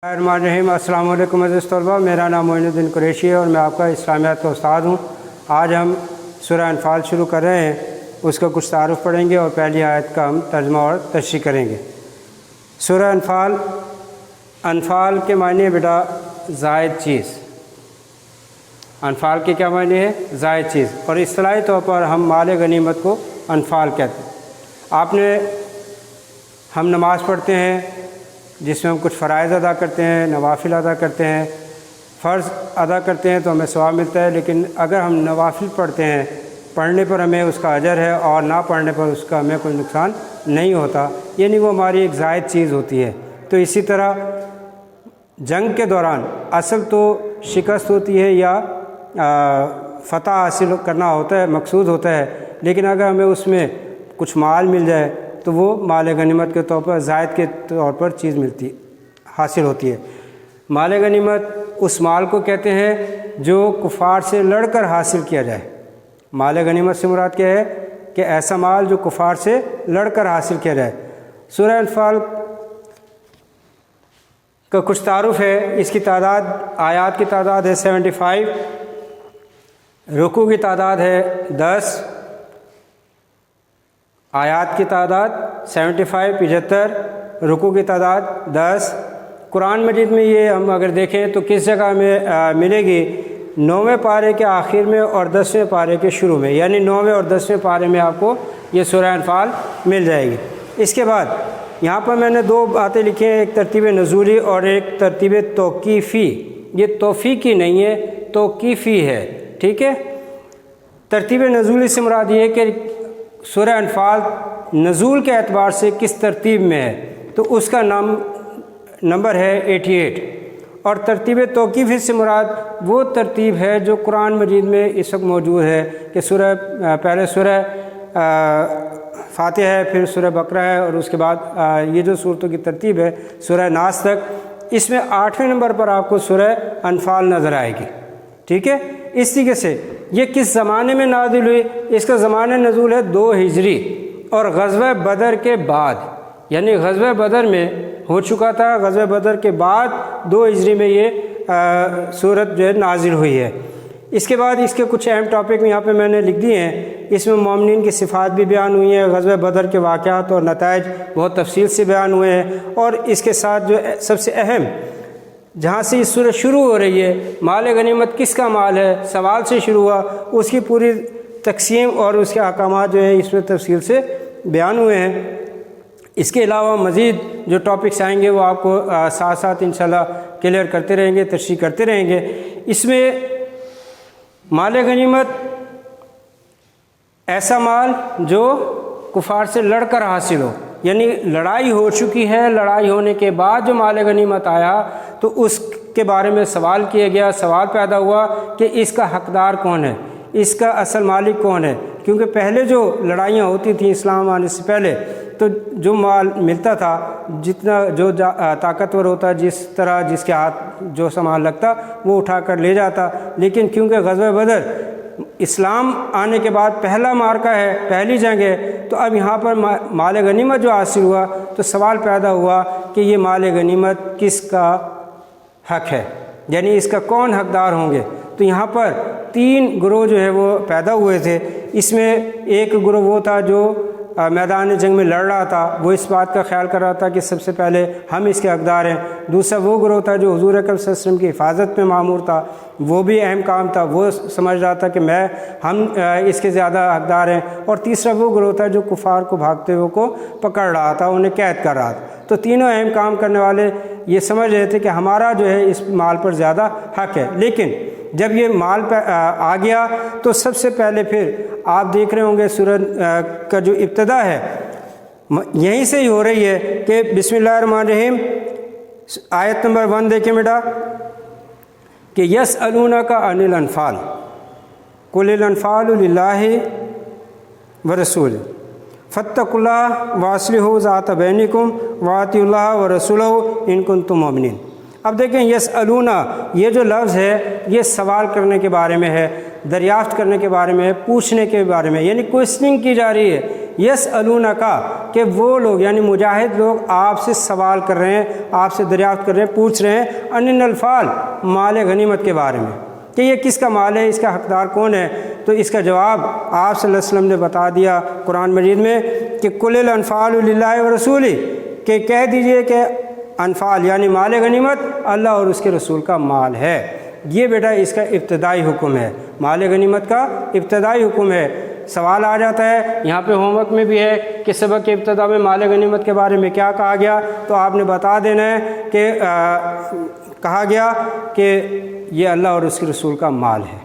रहीम अस्सलाम वालेकुम अज़ीज़ तलबा, मेरा नाम मोइनुद्दीन कुरैशी है और मैं आपका इस्लामियात का उस्ताद हूँ। आज हम सूरह अनफाल शुरू कर रहे हैं, उसका कुछ तारुफ़ पढ़ेंगे और पहली आयत का हम तर्जुमा और तशरीह करेंगे। सूरह अनफाल, अनफाल के मायने बेटा ज़ायद चीज़। अनफाल के क्या मायने है? ज़ायद चीज़। और इस्तिलाही तौर पर हम माल गनीमत को अनफाल कहते हैं। हम नमाज़ पढ़ते हैं जिसमें हम कुछ फ़राइज़ अदा करते हैं, नवाफिल अदा करते हैं। फ़र्ज़ अदा करते हैं तो हमें सवाब मिलता है, लेकिन अगर हम नवाफिल पढ़ते हैं, पढ़ने पर हमें उसका अजर है और ना पढ़ने पर उसका हमें कोई नुकसान नहीं होता, यानी वो हमारी एक ज़ायद चीज़ होती है। तो इसी तरह जंग के दौरान असल तो शिकस्त होती है या फ़तह हासिल करना होता है, मकसूद होता है, लेकिन अगर हमें उसमें कुछ माल मिल जाए तो वो माल गनीमत के तौर पर ज़ायद के तौर पर चीज़ हासिल होती है। माल गनीमत उस माल को कहते हैं जो कुफ़ार से लड़कर हासिल किया जाए। माल गनीमत से मुराद क्या है कि ऐसा माल जो कुफ़ार से लड़कर हासिल किया जाए। सूरह अनफाल का कुछ तारुफ़ है। इसकी तादाद, आयात की तादाद है 75, रुकू की तादाद है 10। आयात की तादाद 75, 75, रुकू की तादाद 10। कुरान मजीद में ये हम अगर देखें तो किस जगह में मिलेगी? 9वें पारे के आखिर में और 10वें पारे के शुरू में, यानी 9वें और 10वें पारे में आपको ये सूरह अनफाल मिल जाएगी। इसके बाद यहाँ पर मैंने दो बातें लिखी हैं, एक तरतीब नज़ूली और एक तरतीब तौक़ीफ़ी। ये तौफ़ीक़ी नहीं है, तौक़ीफ़ी है, ठीक है। तरतीब नज़ूली से मुराद ये है कि सूरह अनफाल नज़ूल के एतबार से किस तरतीब में है, तो उसका नंबर है 88। और तरतीब तौक़ीफ़ी से मुराद वो तरतीब है जो कुरान मजीद में इस वक्त मौजूद है कि पहले सूरह फातिहा है, फिर सूरह बकरा है और उसके बाद ये जो सूरतों की तरतीब है सूरह नास तक। इसमें 8वें नंबर पर आपको सूरह अनफाल नज़र आएगी, ठीक है। इस तरीके से ये किस ज़माने में नाज़िल हुई? इसका ज़माना नज़ूल है 2 हिजरी और ग़ज़वा बदर के बाद, यानी ग़ज़वा बदर में हो चुका था। ग़ज़वा बदर के बाद 2 हिजरी में ये सूरत जो है नाज़िल हुई है। इसके बाद इसके कुछ अहम टॉपिक यहाँ पे मैंने लिख दिए हैं। इसमें मोमिनीन की सिफ़ात भी बयान हुई हैं, ग़ज़वा बदर के वाक़यात और नताइज बहुत तफसील से बयान हुए हैं। और इसके साथ जो सबसे अहम, जहाँ से इस सूरत शुरू हो रही है, माल गनीमत किसका माल है, सवाल से शुरू हुआ, उसकी पूरी तक़सीम और उसके अहकामात जो है इसमें तफसील से बयान हुए हैं। इसके अलावा मज़ीद जो टॉपिक्स आएंगे वो आपको साथ साथ इंशाल्लाह क्लियर करते रहेंगे, तशरीह करते रहेंगे। इसमें माल गनीमत ऐसा माल जो कुफ़ार से लड़कर हासिल हो, यानी लड़ाई हो चुकी है, लड़ाई होने के बाद जो माल गनीमत आया तो उसके बारे में सवाल किया गया। सवाल पैदा हुआ कि इसका हकदार कौन है, इसका असल मालिक कौन है, क्योंकि पहले जो लड़ाइयाँ होती थी इस्लाम आने से पहले, तो जो माल मिलता था, जितना जो ताकतवर होता, जिस तरह जिसके हाथ जो सामान लगता वो उठा कर ले जाता। लेकिन क्योंकि ग़ज़वा बदर इस्लाम आने के बाद पहला मार्का है, पहली जंग है, तो अब यहाँ पर माल गनीमत जो हासिल हुआ तो सवाल पैदा हुआ कि ये माल गनीमत किसका हक है, यानी इसका कौन हकदार होंगे। तो यहाँ पर 3 ग्रोह जो है वो पैदा हुए थे। इसमें एक ग्रोह वो था जो मैदान जंग में लड़ रहा था, वो इस बात का ख्याल कर रहा था कि सबसे पहले हम इसके हकदार हैं। दूसरा वो ग्रोह था जो हुज़ूर अकरम सल्लल्लाहु अलैहि वसल्लम की हिफाजत में मामूर था, वो भी अहम काम था, वो समझ रहा था कि हम इसके ज़्यादा हकदार हैं। और तीसरा वो ग्रोह था जो कुफ़ार को भागते हुए को पकड़ रहा था, उन्हें कैद कर रहा था। तो तीनों अहम काम करने वाले ये समझ रहे थे कि हमारा जो है इस माल पर ज़्यादा हक़ है। लेकिन जब ये माल पर आ गया तो सबसे पहले फिर आप देख रहे होंगे सूरत का जो इब्तिदा है यहीं से ही हो रही है कि बिस्मिल्लाहिर्रहमानिर्रहीम। आयत नंबर 1 देखें बेटा कि यसअलूनका अनिल अनफाल कुलिल अनफालु लिल्लाहि व रसूल फत्तकुल्लाह वास्लिहु ज़ात बैनिकुम वातिउल्लाह व रसूलहु इन कुंतुम मुमिनीन। अब देखें यसअलूना, ये जो लफ्ज़ है ये सवाल करने के बारे में है, दरियाफ्त करने के बारे में है, पूछने के बारे में, यानी क्वेश्चनिंग की जा रही है یسألونکا کہ وہ لوگ یعنی مجاہد لوگ آپ سے سوال کر رہے ہیں، آپ سے دریافت کر رہے ہیں، پوچھ رہے ہیں عن الانفال مال غنیمت کے بارے میں کہ یہ کس کا مال ہے، اس کا حقدار کون ہے۔ تو اس کا جواب آپ صلی اللہ علیہ وسلم نے بتا دیا قرآن مجید میں کہ قل الانفال للہ ورسولہ، کہ کہہ دیجئے کہ انفال یعنی مال غنیمت اللہ اور اس کے رسول کا مال ہے۔ یہ بیٹا اس کا ابتدائی حکم ہے، مال غنیمت کا ابتدائی حکم ہے۔ سوال آ جاتا ہے یہاں پہ ہوم ورک میں بھی ہے کہ سبق کے ابتدا میں مال غنیمت کے بارے میں کیا کہا گیا، تو آپ نے بتا دینا ہے کہ کہا گیا کہ یہ اللہ اور اس کے رسول کا مال ہے۔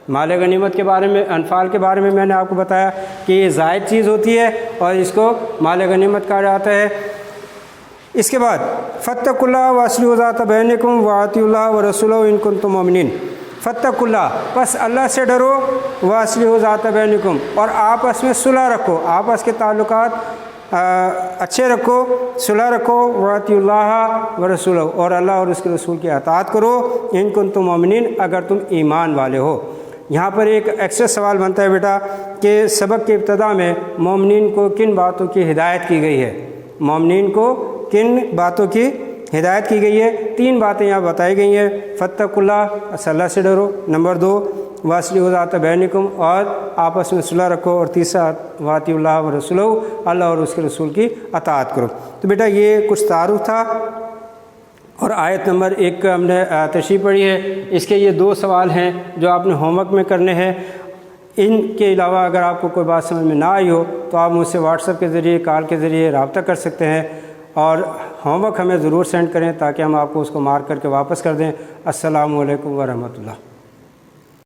مال غنیمت کے بارے میں، انفال کے بارے میں نے آپ کو بتایا کہ یہ زائد چیز ہوتی ہے اور اس کو مال غنیمت کہا جاتا ہے۔ اس کے بعد فاتقوا اللہ واصلحوا ذات بینکم واطیعوا اللہ ورسولہ ان کنتم مؤمنین۔ فاتقوا اللہ، بس اللہ سے ڈرو، واصلحوا ذات بینکم، اور آپس میں صلح رکھو، آپس کے تعلقات اچھے رکھو، صلح رکھو، واطیعوا اللہ ورسولہ، اور اللہ اور اس کے رسول کی اطاعت کرو، ان کنتم مؤمنین، اگر تم ایمان والے ہو۔ یہاں پر ایک ایکسٹرا سوال بنتا ہے بیٹا کہ سبق کے ابتدا میں مومنین کو کن باتوں کی ہدایت کی گئی ہے، مومنین کو کن باتوں کی ہدایت کی گئی ہے؟ 3 باتیں یہاں بتائی گئی ہیں۔ فاتقوا اللہ، اللہ سے ڈرو، نمبر 2 واصلحوا ذات بینکم، اور آپس میں صلح رکھو، اور تیسرا واطیعوا اللہ ورسولہ، اللہ اور اس کے رسول کی اطاعت کرو۔ تو بیٹا یہ کچھ تعارف تھا، اور آیت نمبر 1 کا ہم نے تشریح پڑھی ہے۔ اس کے یہ 2 سوال ہیں جو آپ نے ہوم ورک میں کرنے ہیں۔ ان کے علاوہ اگر آپ کو کوئی بات سمجھ میں نہ آئی ہو تو آپ مجھ سے واٹس ایپ کے ذریعے، کال کے ذریعے رابطہ کر سکتے ہیں، اور ہوم ورک ہمیں ضرور سینڈ کریں تاکہ ہم آپ کو اس کو مارک کر کے واپس کر دیں۔ السلام علیکم ورحمۃ اللہ۔